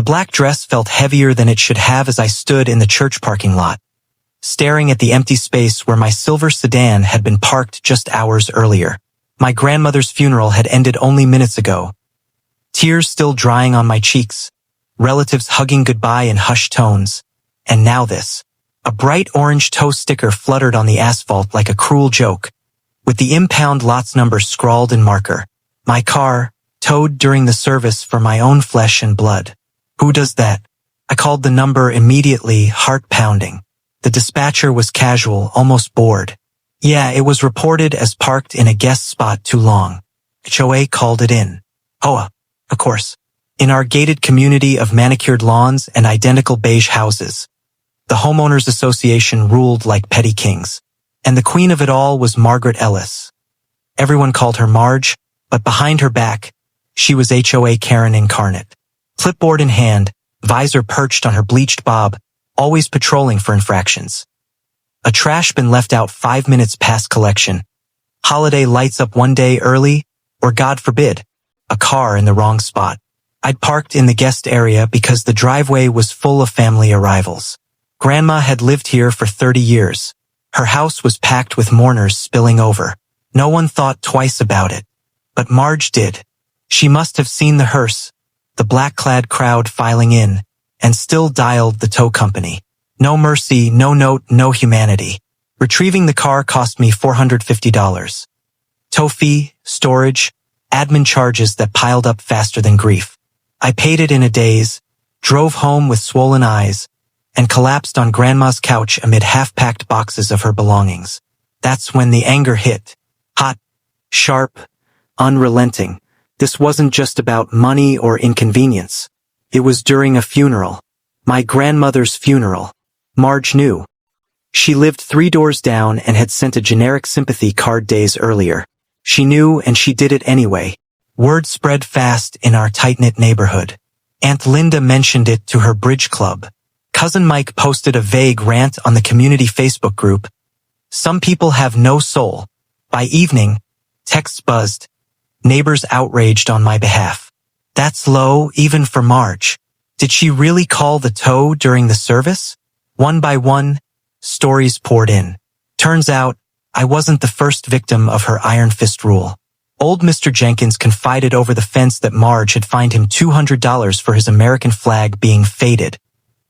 black dress felt heavier than it should have as I stood in the church parking lot, staring at the empty space where my silver sedan had been parked just hours earlier. My grandmother's funeral had ended only minutes ago. Tears still drying on my cheeks, relatives hugging goodbye in hushed tones, and now this. A bright orange tow sticker fluttered on the asphalt like a cruel joke, with the impound lot's number scrawled in marker. My car, towed during the service for my own flesh and blood. Who does that? I called the number immediately, heart pounding. The dispatcher was casual, almost bored. Yeah, it was reported as parked in a guest spot too long. HOA called it in. HOA, of course. In our gated community of manicured lawns and identical beige houses. The Homeowners Association ruled like petty kings. And the queen of it all was Margaret Ellis. Everyone called her Marge, but behind her back, she was HOA Karen incarnate. Clipboard in hand, visor perched on her bleached bob, always patrolling for infractions. A trash bin left out 5 minutes past collection. Holiday lights up one day early, or God forbid, a car in the wrong spot. I'd parked in the guest area because the driveway was full of family arrivals. Grandma had lived here for 30 years. Her house was packed with mourners spilling over. No one thought twice about it. But Marge did. She must have seen the hearse, the black-clad crowd filing in, and still dialed the tow company. No mercy, no note, no humanity. Retrieving the car cost me $450. Tow fee, storage, admin charges that piled up faster than grief. I paid it in a daze, drove home with swollen eyes, and collapsed on Grandma's couch amid half-packed boxes of her belongings. That's when the anger hit. Hot, sharp, unrelenting. This wasn't just about money or inconvenience. It was during a funeral. My grandmother's funeral. Marge knew. She lived 3 doors down and had sent a generic sympathy card days earlier. She knew and she did it anyway. Word spread fast in our tight-knit neighborhood. Aunt Linda mentioned it to her bridge club. Cousin Mike posted a vague rant on the community Facebook group. Some people have no soul. By evening, texts buzzed. Neighbors outraged on my behalf. That's low, even for Marge. Did she really call the tow during the service? One by one, stories poured in. Turns out, I wasn't the first victim of her iron fist rule. Old Mr. Jenkins confided over the fence that Marge had fined him $200 for his American flag being faded,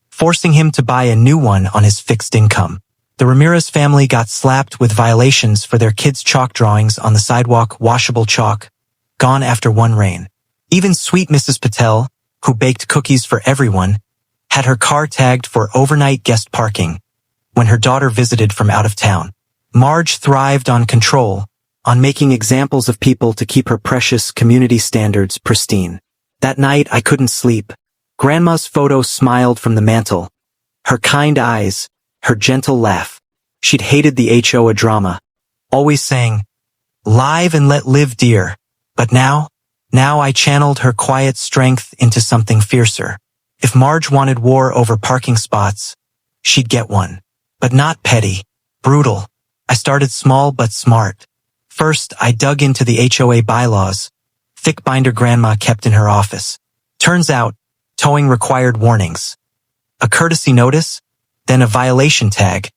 forcing him to buy a new one on his fixed income. The Ramirez family got slapped with violations for their kids' chalk drawings on the sidewalk, washable chalk, gone after one rain. Even sweet Mrs. Patel, who baked cookies for everyone, had her car tagged for overnight guest parking when her daughter visited from out of town. Marge thrived on control, on making examples of people to keep her precious community standards pristine. That night I couldn't sleep. Grandma's photo smiled from the mantel. Her kind eyes, her gentle laugh. She'd hated the HOA drama, always saying, "Live and let live, dear." But now I channeled her quiet strength into something fiercer. If Marge wanted war over parking spots, she'd get one. But not petty, brutal. I started small but smart. First, I dug into the HOA bylaws, thick binder Grandma kept in her office. Turns out, towing required warnings. A courtesy notice, then a violation tag,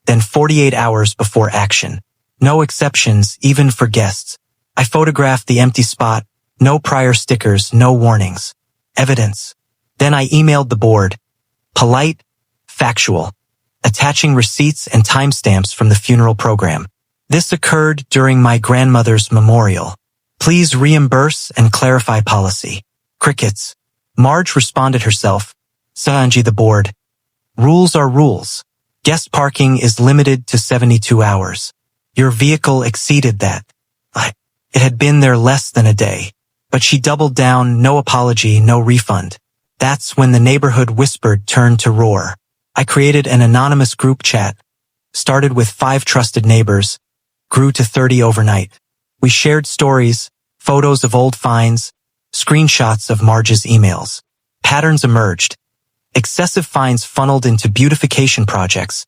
then 48 hours before action. No exceptions, even for guests. I photographed the empty spot, no prior stickers, no warnings. Evidence. Then I emailed the board. Polite, factual, attaching receipts and timestamps from the funeral program. This occurred during my grandmother's memorial. Please reimburse and clarify policy. Crickets. Marge responded herself. Sanji the board. Rules are rules. Guest parking is limited to 72 hours. Your vehicle exceeded that. It had been there less than a day. But she doubled down, no apology, no refund. That's when the neighborhood whispered turned to roar. I created an anonymous group chat. Started with 5 trusted neighbors. Grew to 30 overnight. We shared stories, photos of old finds, screenshots of Marge's emails. Patterns emerged. Excessive fines funneled into beautification projects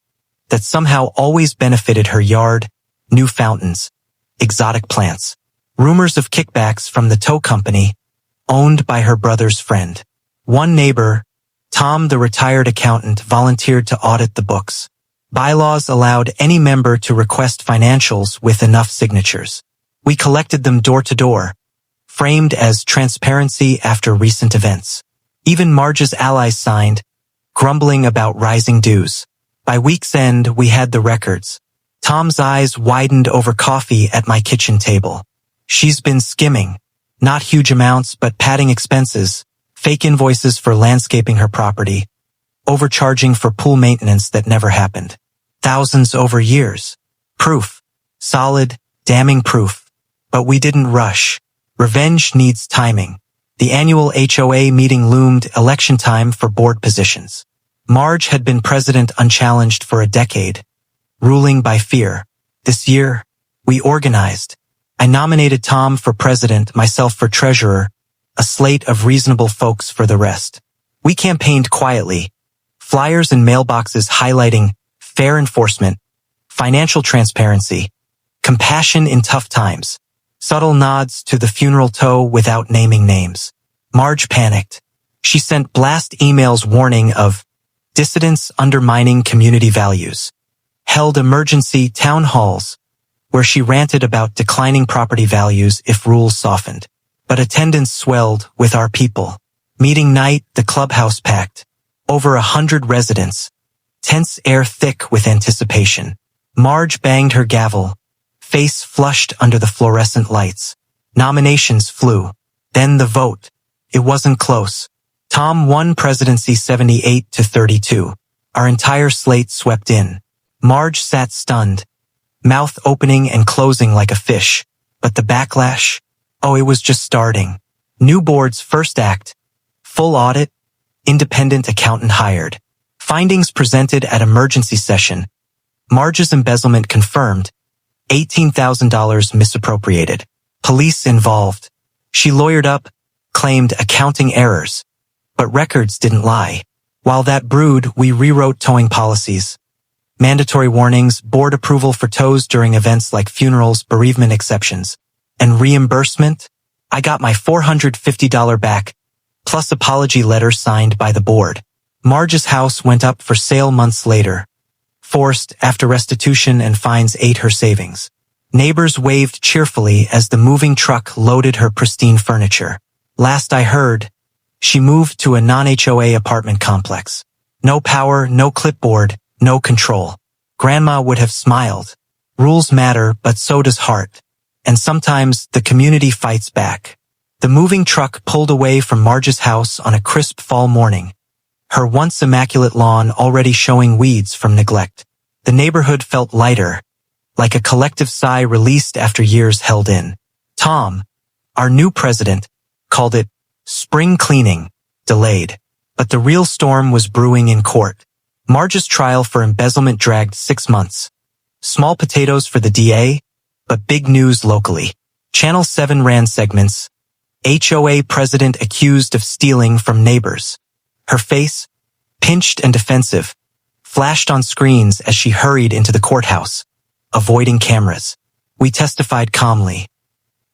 that somehow always benefited her yard, new fountains, exotic plants. Rumors of kickbacks from the tow company, owned by her brother's friend. One neighbor, Tom the retired accountant, volunteered to audit the books. Bylaws allowed any member to request financials with enough signatures. We collected them door to door, framed as transparency after recent events. Even Marge's allies signed, grumbling about rising dues. By week's end, we had the records. Tom's eyes widened over coffee at my kitchen table. She's been skimming. Not huge amounts, but padding expenses, fake invoices for landscaping her property, overcharging for pool maintenance that never happened. Thousands over years. Proof. Solid, damning proof. But we didn't rush. Revenge needs timing. The annual HOA meeting loomed, election time for board positions. Marge had been president unchallenged for a decade, ruling by fear. This year, we organized. I nominated Tom for president, myself for treasurer, a slate of reasonable folks for the rest. We campaigned quietly, flyers in mailboxes highlighting fair enforcement, financial transparency, compassion in tough times, subtle nods to the funeral tow without naming names. Marge panicked. She sent blast emails warning of dissidents undermining community values, held emergency town halls, where she ranted about declining property values if rules softened. But attendance swelled with our people. Meeting night, the clubhouse packed. Over 100 residents. Tense air thick with anticipation. Marge banged her gavel, face flushed under the fluorescent lights. Nominations flew. Then the vote. It wasn't close. Tom won presidency 78-32. Our entire slate swept in. Marge sat stunned, mouth opening and closing like a fish. But the backlash? Oh, it was just starting. New board's first act. Full audit. Independent accountant hired. Findings presented at emergency session. Marge's embezzlement confirmed. $18,000 misappropriated. Police involved. She lawyered up, claimed accounting errors. But records didn't lie. While that brewed, we rewrote towing policies. Mandatory warnings, board approval for tows during events like funerals, bereavement exceptions. And reimbursement? I got my $450 back, plus apology letter signed by the board. Marge's house went up for sale months later. Forced, after restitution and fines ate her savings. Neighbors waved cheerfully as the moving truck loaded her pristine furniture. Last I heard, she moved to a non-HOA apartment complex. No power, no clipboard, no control. Grandma would have smiled. Rules matter, but so does heart. And sometimes the community fights back. The moving truck pulled away from Marge's house on a crisp fall morning, her once immaculate lawn already showing weeds from neglect. The neighborhood felt lighter, like a collective sigh released after years held in. Tom, our new president, called it spring cleaning, delayed. But the real storm was brewing in court. Marge's trial for embezzlement dragged 6 months. Small potatoes for the DA, but big news locally. Channel 7 ran segments. HOA president accused of stealing from neighbors. Her face, pinched and defensive, flashed on screens as she hurried into the courthouse, avoiding cameras. We testified calmly.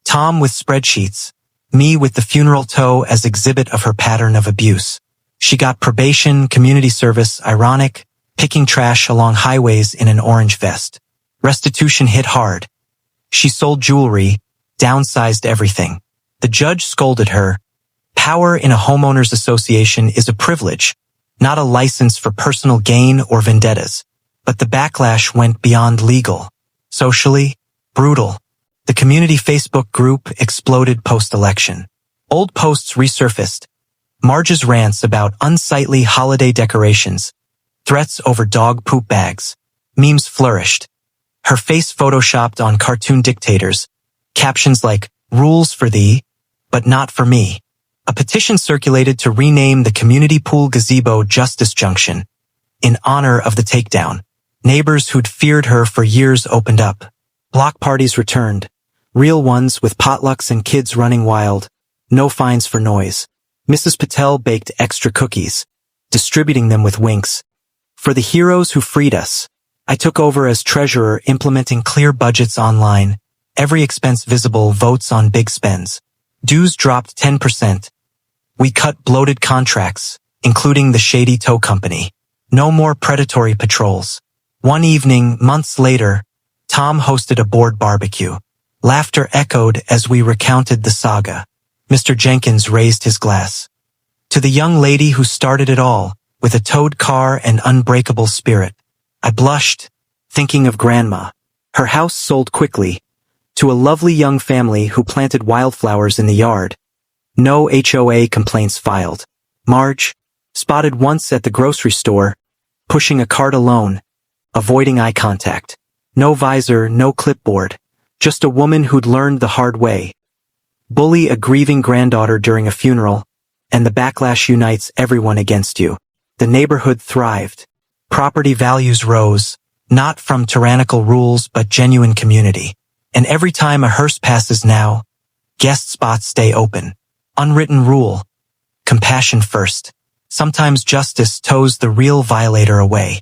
Tom with spreadsheets, me with the funeral tow as exhibit of her pattern of abuse. She got probation, community service, ironic, picking trash along highways in an orange vest. Restitution hit hard. She sold jewelry, downsized everything. The judge scolded her. Power in a homeowners association is a privilege, not a license for personal gain or vendettas. But the backlash went beyond legal. Socially, brutal. The community Facebook group exploded post-election. Old posts resurfaced. Marge's rants about unsightly holiday decorations, threats over dog poop bags. Memes flourished. Her face photoshopped on cartoon dictators, captions like, rules for thee, but not for me. A petition circulated to rename the community pool gazebo Justice Junction, in honor of the takedown. Neighbors who'd feared her for years opened up. Block parties returned. Real ones with potlucks and kids running wild. No fines for noise. Mrs. Patel baked extra cookies, distributing them with winks. For the heroes who freed us, I took over as treasurer, implementing clear budgets online. Every expense visible, votes on big spends. Dues dropped 10%. We cut bloated contracts, including the shady tow company. No more predatory patrols. One evening, months later, Tom hosted a board barbecue. Laughter echoed as we recounted the saga. Mr. Jenkins raised his glass. To the young lady who started it all, with a towed car and unbreakable spirit. I blushed, thinking of Grandma. Her house sold quickly, to a lovely young family who planted wildflowers in the yard. No HOA complaints filed. Marge, spotted once at the grocery store, pushing a cart alone, avoiding eye contact. No visor, no clipboard, just a woman who'd learned the hard way. Bully a grieving granddaughter during a funeral, and the backlash unites everyone against you. The neighborhood thrived. Property values rose, not from tyrannical rules but genuine community. And every time a hearse passes now, guest spots stay open. Unwritten rule. Compassion first. Sometimes justice tows the real violator away.